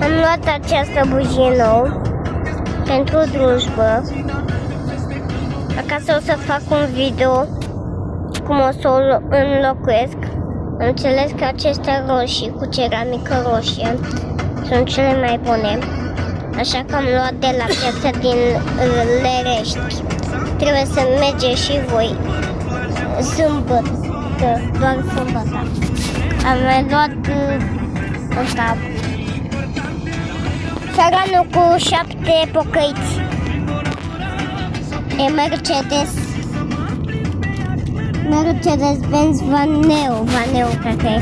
Am luat această bujie nouă pentru drujbă. Acasă o să fac un video cum o să o înlocuiesc. Am înțeles că aceste roșii cu ceramică roșie sunt cele mai bune. Așa că am luat de la piața din Lerești. Trebuie să mergeți și voi sâmbătă, doar sâmbătă. Am mai luat ăsta, țăranul cu 7 pocăiți. E Mercedes-Benz Vaneo, cred că e.